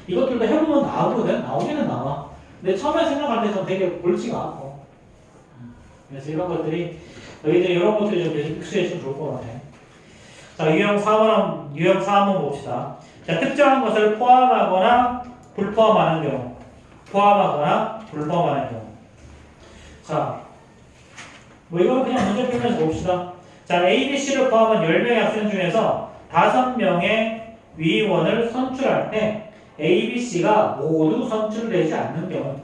이것들도 해보면 나오거든? 나오기는 나와. 근데 처음에 생각할 때 좀 되게 골치가 아파. 그래서 이런 것들이, 너희들이 이런 것들이 좀 계속 익숙해지면 좋을 것 같아. 자, 유형 4번 한번 봅시다. 자, 특정한 것을 포함하거나 불포함하는 경우. 포함하거나 불포함하는 경우. 자, 뭐 이거는 그냥 문제 풀면서 봅시다. 자, A, B, C를 포함한 10명의 학생 중에서 5명의 위원을 선출할 때 A, B, C가 모두 선출되지 않는 경우.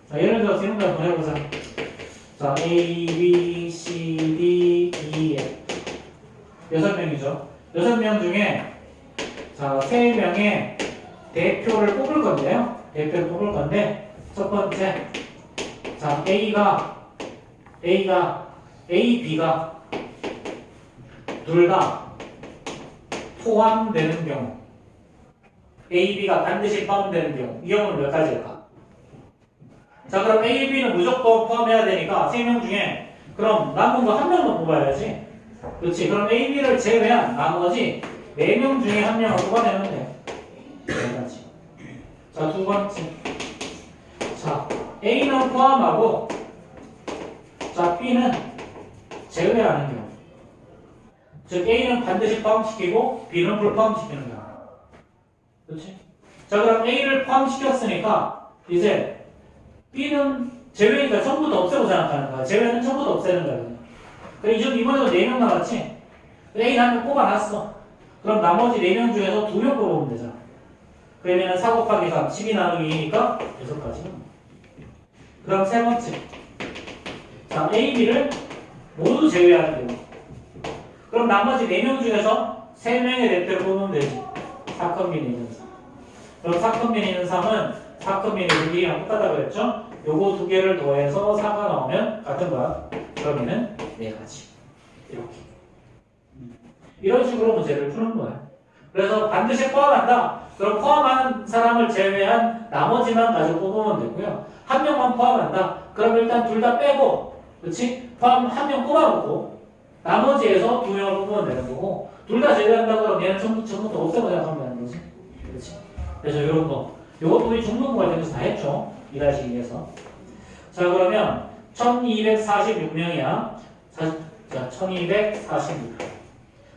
자, 예를 들어서 이런 걸 한번 해보자. 자, A, B, C, 6명이죠. 6명 중에 자, 3명의 대표를 뽑을 건데요. 대표를 뽑을 건데 첫 번째 자, A, B가 둘 다 포함되는 경우 A, B가 반드시 포함되는 경우 이 경우는 몇 가지일까? 자, 그럼 A, B는 무조건 포함해야 되니까 3명 중에 그럼 남은 거 한 명만 뽑아야지. 그렇지. 그럼 A, B를 제외한 나머지 4명 중에 한 명을 뽑아내면 돼. 네 가지. 자, 두 번째. 자, A는 포함하고 자, B는 제외하는 경우. 즉 A는 반드시 포함시키고 B는 불포함시키는 경우. 그렇지? 자, 그럼 A를 포함시켰으니까 이제 B는 제외니까 전부 다 없애고 생각하는 거야. 제외는 전부 다 없애는 거야. 그래, 이번에도 4명 남았지? A는 한 명 뽑아놨어. 그럼 나머지 4명 중에서 2명 뽑으면 되잖아. 그러면 4 곱하기 3, 12 나누기 2니까 6가지. 그럼 세 번째. 자, A, B를 모두 제외하는 경우. 그럼 나머지 4명 중에서 3명의 대표를 뽑으면 되지. 4컴비네이션 3. 그럼 4컴비네이션 3은 4컴비네이션 1이랑 똑같다고 그랬죠? 요거 두 개를 더해서 4가 나오면 같은 거야. 그러면은 4가지. 이렇게. 이런 식으로 문제를 푸는 거야. 그래서 반드시 포함한다. 그럼 포함한 사람을 제외한 나머지만 가지고 뽑으면 되고요. 한 명만 포함한다. 그럼 일단 둘 다 빼고, 그렇지? 포함 한 명 뽑아놓고 나머지에서 2명을 뽑으면 되는 거고, 둘 다 제외한다 그러면 얘는 전부 다 없애고 생각하면 되는 거지. 그렇지? 그래서 이런 거, 요것도 우리 중문부 관련해서 다 했죠. 1-2에서. 자, 그러면 1246명이야. 자, 1246.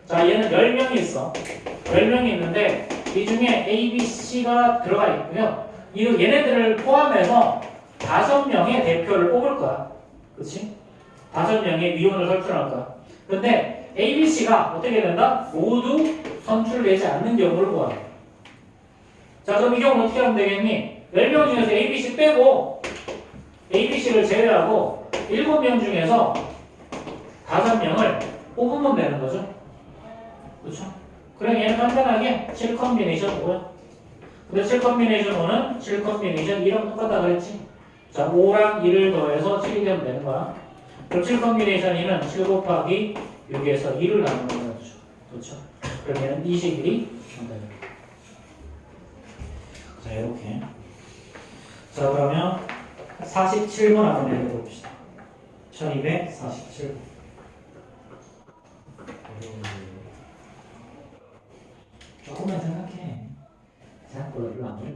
자, 얘는 10명이 있어. 10명이 있는데 이 중에 A, B, C가 들어가 있고요. 얘네들을 포함해서 5명의 대표를 뽑을 거야. 그렇지? 5명의 위원을 선출할 거야. 근데 A, B, C가 어떻게 된다? 모두 선출되지 않는 경우를 보아. 자, 그럼 이 경우는 어떻게 하면 되겠니? 10명 중에서 A, B, C 빼고 A, B, C를 제외하고 7명 중에서 5명을 뽑으면 되는 거죠. 그렇죠? 그럼 얘는 간단하게 7컴비네이션 5야. 근데 7컴비네이션 5는 7컴비네이션 2랑 똑같다 그랬지? 자, 5랑 2를 더해서 7이 되면 되는 거야. 그럼 7컴비네이션 2는 7 곱하기 6에서 2를 나누는 거죠. 그렇죠? 그럼 얘는 21이 정답입니다. 자, 이렇게. 자, 그러면 47번 한번 해봅시다. 1247번. 조금만 생각해. 생각보다 별로 안 걸려.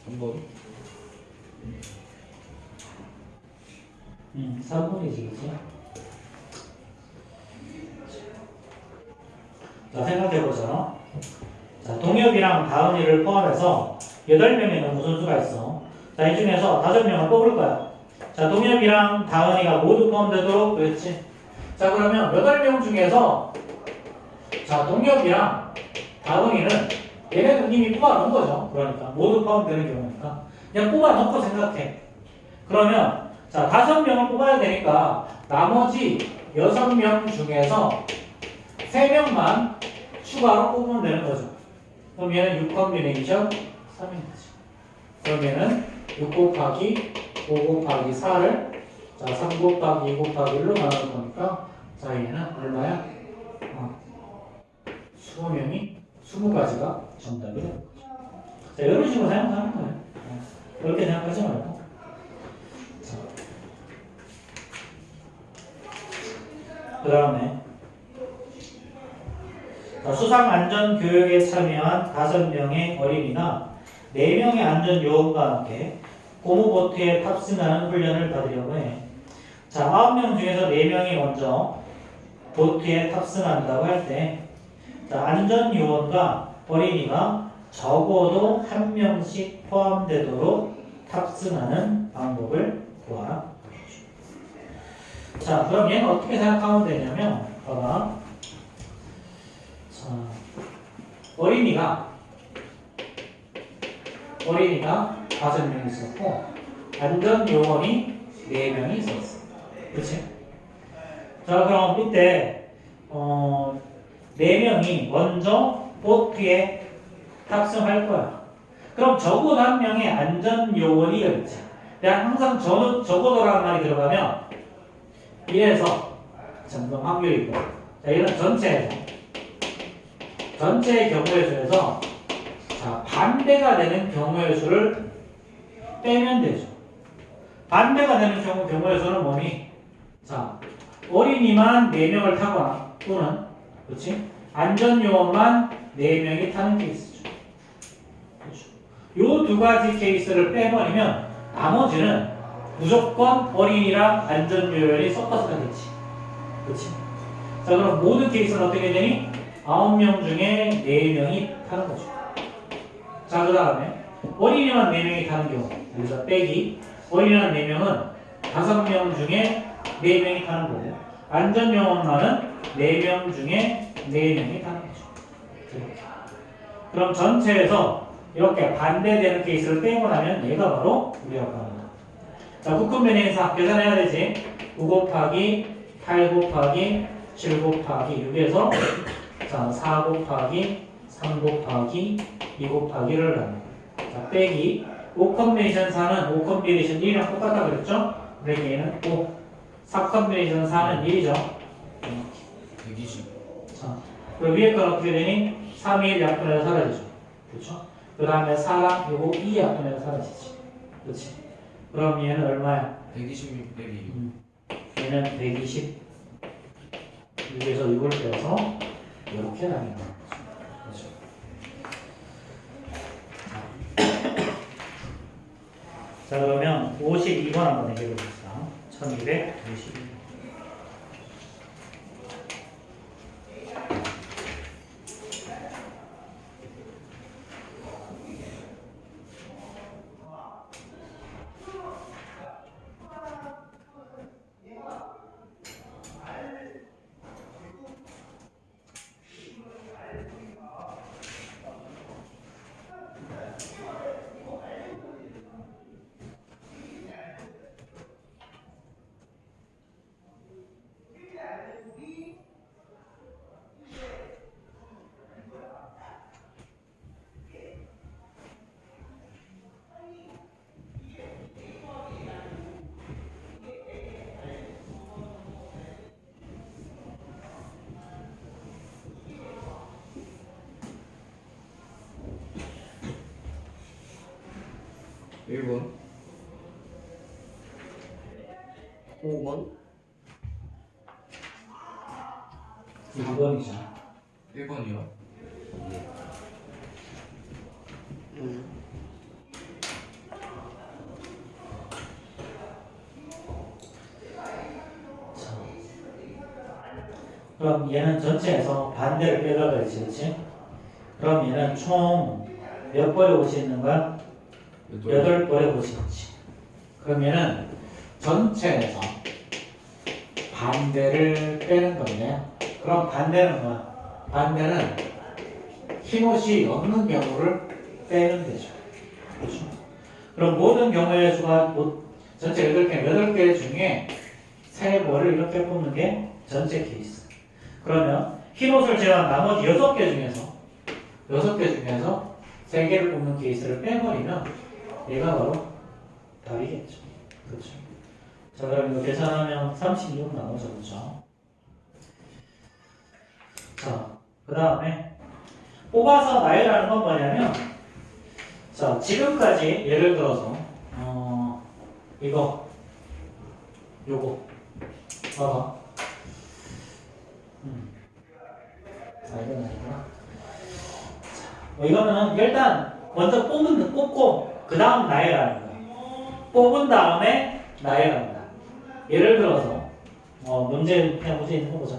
한번 3번이지, 그치? 자, 생각해보자. 자, 동엽이랑 다은이를 포함해서 8명에는 무슨 수가 있어? 자, 이 중에서 5명을 뽑을 거야. 자, 동엽이랑 다은이가 모두 포함되도록 그랬지? 자, 그러면 8명 중에서 자, 동엽이랑 다은이는 얘네들 이미 뽑아놓은 거죠. 그러니까 모두 포함되는 경우니까 그냥 뽑아놓고 생각해. 그러면 자, 5명을 뽑아야 되니까 나머지 6명 중에서 3명만 추가로 뽑으면 되는 거죠. 그럼 얘는 6컴비네이션 3인 거지. 그럼 얘는 6 곱하기 5 곱하기 4를 자, 3 곱하기 2 곱하기 1로 나눌 거니까 자, 얘는 얼마야? 20명이 20가지가 정답이 되는 거죠. 자, 이런 식으로 생각하는 거예요. 그렇게 생각하지 말고. 그 다음에 수상안전교육에 참여한 5명의 어린이나 4명의 안전요원과 함께 고무보트에 탑승하는 훈련을 받으려고 해. 자, 9명 중에서 4명이 먼저 보트에 탑승한다고 할 때 자, 안전요원과 어린이가 적어도 1명씩 포함되도록 탑승하는 방법을 좋아. 자, 그럼 얘는 어떻게 생각하면 되냐면, 봐봐. 자, 어린이가 5명 있었고, 안전요원이 4명이 있었어. 그치? 자, 그럼 이때, 4명이 먼저 보트에 탑승할 거야. 그럼 적어도 한 명의 안전요원이 있지. 그냥 항상 적어도라는 말이 들어가면, 이래서 점점 확률이 있고, 자, 이런 전체의 경우의 수에서 자, 반대가 되는 경우의 수를 빼면 되죠. 반대가 되는 경우의 수는 뭐니? 자, 어린이만 4명을 타거나 또는 그렇지? 안전요원만 4명이 타는 케이스죠. 그렇죠. 요 두 가지 케이스를 빼버리면 나머지는 무조건 어린이랑 안전요원이 섞어서 가겠지. 그렇지? 자, 그럼 모든 케이스는 어떻게 되니? 9명 중에 4명이 타는 거죠. 자, 그 다음에 어린이만 4명이 타는 경우, 여기서 빼기. 어린이만 4명은 5명 중에 4명이 타는 거고, 안전요원만은 4명 중에 4명이 타는 거죠. 이렇게. 그럼 전체에서 이렇게 반대되는 케이스를 빼고 나면 얘가 바로 우리가 말하는 자, 국군변형에서 계산해야 되지. 9 곱하기 8 곱하기 7 곱하기 6에서 자, 4 곱하기 3 곱하기 2 곱하기를 하는 자, 빼기 5 컴비네이션 4는 5 컴비네이션 1이랑 똑같다 그랬죠? 그러니까 얘는 5 4 컴비네이션 4는 1이죠. 120. 자, 그 위에 건 어떻게 되니? 3이 1 약분해서 사라지죠. 그렇죠? 그 다음에 4랑 요거 2 약분해서 사라지지. 그렇지? 그럼 얘는 얼마야? 126 빼기 6. 얘는 120 6에서 6을 빼서 이렇게 나뉘는 거죠. 그렇죠? 자, 그러면 52번 한번 해결해 봅시다. 1252. 일 번 5번 2번이죠. 1번이요. 그럼 얘는 전체에서 반대를 빼가야지, 그렇지? 그럼 얘는 총 몇 번에 올 수 있는 거야? 8번에 올 수 있지. 그럼 얘는 전체에서 반대를 빼는 건데, 그럼 반대는 뭐야? 반대는 흰옷이 없는 경우를 빼는 되죠. 그렇죠? 그럼 모든 경우의 수가 전체 8개 중에 3번을 이렇게 뽑는 게 전체 케이스. 그러면 흰옷을 제외한 나머지 6개 중에서 3개를 뽑는 케이스를 빼버리면 얘가 바로 답이겠죠. 그렇죠. 자, 그럼 이거 계산하면 36 나오죠. 그렇죠? 자, 그 다음에 뽑아서 나열하는 건 뭐냐면, 자, 지금까지 예를 들어서 요거 봐봐. 이건 아니구나. 이거는 일단 먼저 뽑고 그 다음 나열하는 거야. 뽑은 다음에 나열합니다. 예를 들어서 문제 그냥 문제 있는 거 보자.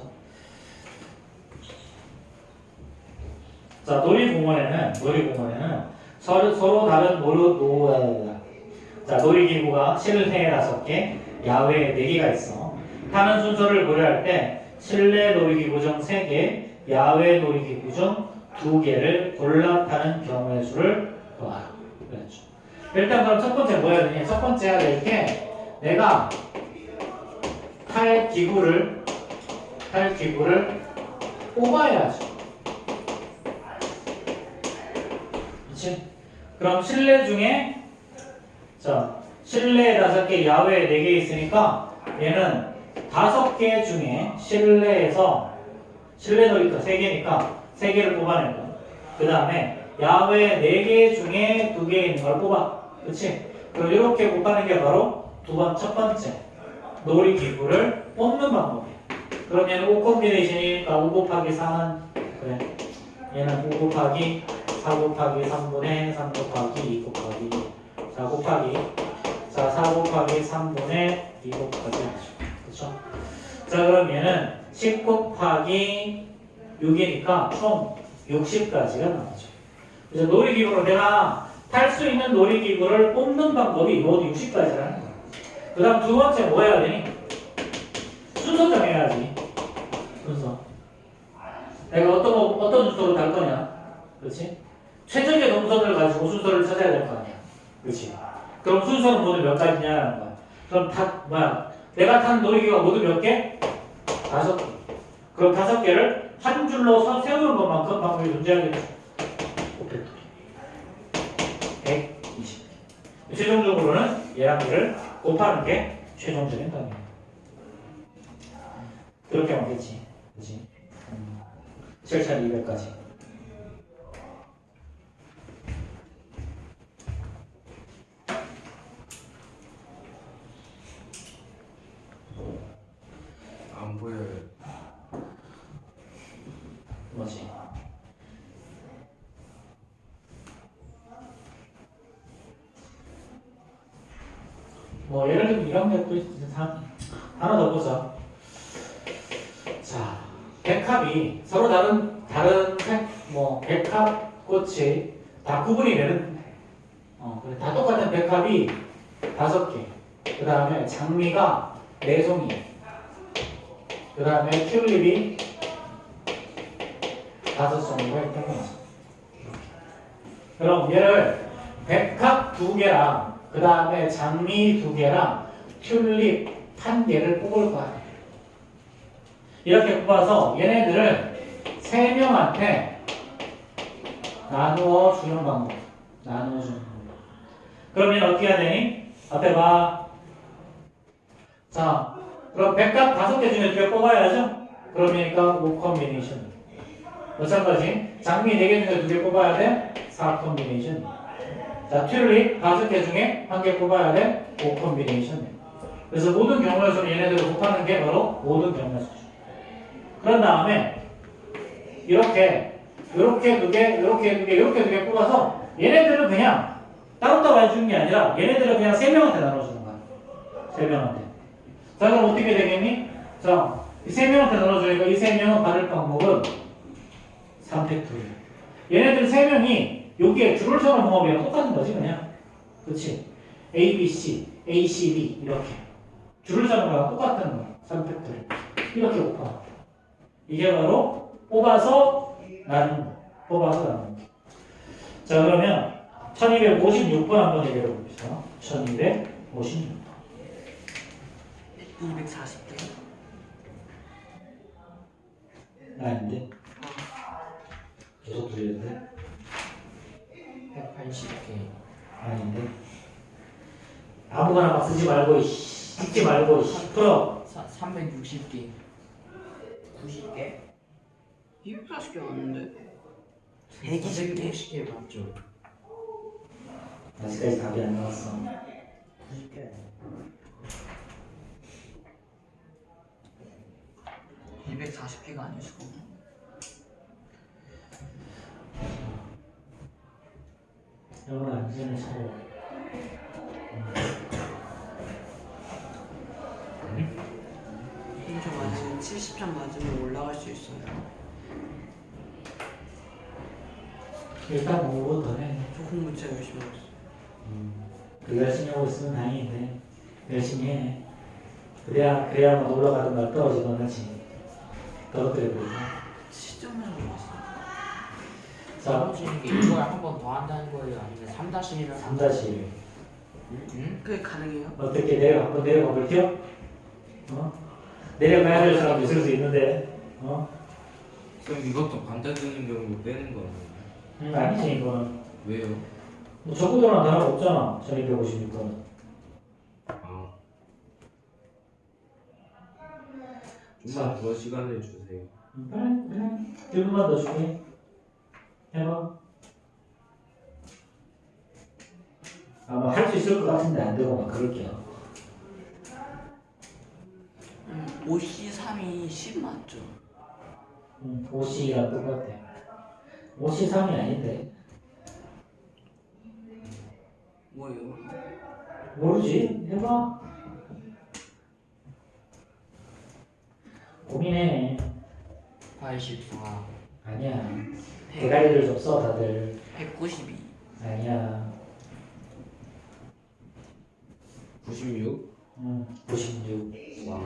놀이공원에는 서로 다른 자, 놀이기구가 실내 5개, 야외 4개가 있어. 타는 순서를 고려할 때 실내 놀이기구 중 3개, 야외 놀이기구 중 2개를 골라 타는 경우의 수를 구하라. 그렇죠. 일단 그럼 첫 번째 뭐 해야 되니? 첫 번째 해야 될 게 내가 탈 기구를 뽑아야지. 그렇지? 그럼 실내 중에 자, 실내에 5개, 야외에 4개 있으니까 얘는 5개 중에 실내에서 실내 놀이터 3개니까 3개를 뽑아낼 거야. 그 다음에 야외 4개 중에 2개 있는 걸 뽑아. 그치? 그럼 이렇게 곱하는 게 바로 첫 번째 놀이기구를 뽑는 방법이야. 그럼 얘는 5 콤비네이션이니까 5 곱하기 4는 그래. 얘는 5 곱하기 4 곱하기 3분의 3 곱하기 2 곱하기 4 곱하기 4 곱하기 3분의 2 곱하기 1. 그쵸? 자, 그럼 얘는 10 곱하기 6이니까 총 60까지가 나오죠. 그래서 놀이기구로 내가 탈 수 있는 놀이기구를 뽑는 방법이 모두 60까지라는 거야. 그 다음 두 번째 뭐 해야 되니? 순서 정해야지. 순서. 내가 어떤 순서로 탈 거냐? 그렇지? 최적의 동선을 가지고 순서를 찾아야 될 거 아니야. 그렇지? 그럼 순서는 모두 몇 가지냐라는 거야. 그럼 내가 탄 놀이기구가 모두 몇 개? 5개. 그럼 5개를 한 줄로 세우는 것만큼 방법이 존재하겠죠. 120. 최종적으로는 얘랑 얘를 곱하는 게 최종적인 답입니다. 그렇게 하겠지. 그렇지? 7차례 200까지. 안 보여요. 뭐지? 뭐 예를 들면 이런 것도 하나 더 보자. 자, 백합이 서로 다른 백합 꽃이 다 구분이 되는 그래, 다 똑같은 백합이 5개. 그 다음에 장미가 4송이. 그 다음에 튤립이 5송이가 있던 거죠. 그럼 얘를 백합 2개랑 그 다음에 장미 2개랑 튤립 1개를 뽑을 거야. 이렇게 뽑아서 얘네들을 3명한테 나누어 주는 방법. 나누어 주는 방법. 그럼 얘는 어떻게 해야 되니? 앞에 봐. 자, 그럼 백합 5개 중에 2개 뽑아야죠? 그러니까 5 콤비네이션. 마찬가지. 장미 4개 중에 2개 뽑아야 돼? 4 콤비네이션. 자, 튤립 5개 중에 1개 뽑아야 돼? 5 콤비네이션. 그래서 모든 경우의 수는 얘네들을 곱하는 게 바로 모든 경우의 수죠. 그런 다음에 이렇게 2개 뽑아서 얘네들은 그냥 따로따로 해주는 게 아니라 얘네들은 그냥 3명한테 나눠주는 거야. 3명한테. 자, 그럼 어떻게 되겠니? 자, 이 3명한테 나눠주니까 이 3명은 받을 방법은 3팩토리얼. 얘네들 3명이 여기에 줄을 서는 방법이랑 똑같은 거지 그냥. 그치? A, B, C, A, C, B 이렇게 줄을 서는 거랑 똑같은 거야. 3팩토리얼. 이렇게 곱하. 이게 바로 뽑아서 나누는 거. 뽑아서 나누는 거. 자, 그러면 1256번 한번 얘기해 봅시다. 1256번. 240개. 아닌데? 계속 들리는데? 180개. 아닌데? 아무거나 막 쓰지 말고 찍지 말고 풀어. 360개. 90개? 240개 왔는데? 120개 맞죠? 아직까지 답이 안 나왔어. 90개. 240개가 아닐 수가 없네. 여러분 안전을 차려. 저 맞으면 70점 맞으면 올라갈 수 있어요. 일단 5번 더 해. 저 공부 진짜 열심히 했어요. 그 열심히 하고 있으면 다행인데 열심히 해. 그래야 뭐 올라가든 말 떨어지든 하지. 떨어뜨려 버리고. 시점에서 올랐어. 자, 떨어지는 게 이걸 한 번 더 한다는 거예요? 아니면 3-1을 3-1. 응? 그게 가능해요? 어떻게 한번 내려가 볼게요? 내려가야 될 사람도 있을 수 있는데, 쌤 이것도 반대 드는 경우 빼는 거 아니에요? 아니지, 이거는. 왜요? 뭐 적고도란 단어가 없잖아. 1256번. 아 좀만 더 시간을 주세요. 그래. 1분만 더 줄게. 해봐. 아마 할 수 있을 것 같은데 안 되고 막 그럴게요. 5C3이 10 맞죠? 5C랑 똑같아. 5C 3이 아닌데. 뭐예요? 모르지? 해봐. 고민해. 84. 아니야. 대가리를 좀 써, 다들. 192. 아니야. 96? 96. 와.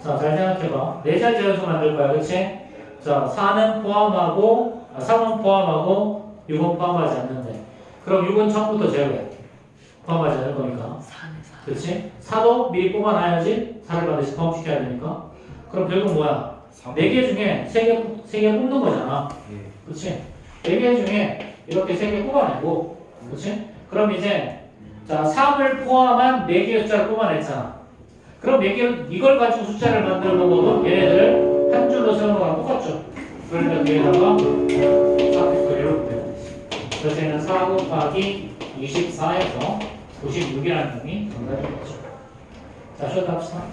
자, 잘 생각해봐. 4자리 자연수 만들 거야, 그치? 자, 4는 포함하고, 3은 포함하고, 6은 포함하지 않는데. 그럼 6은 처음부터 제외해. 포함하지 않을 거니까. 4네 4. 그치? 4도 미리 뽑아놔야지. 4를 반드시 포함시켜야 되니까. 그럼 결국 뭐야? 4개 중에 3개 뽑는 거잖아. 예. 그치? 4개 중에 이렇게 3개 뽑아내고, 그치? 그럼 이제, 자, 3을 포함한 4개의 숫자를 뽑아냈잖아. 그럼 4개, 이걸 가지고 숫자를 만들어 보고도 얘네들을 한 줄로 세우는 거랑 똑같죠? 그러니까 여기에다가 4팩토리로 배우고 그래서 얘는 4 곱하기 24에서 96이라는 놈이 정답이 되죠. 자, 쉬었다 합시다.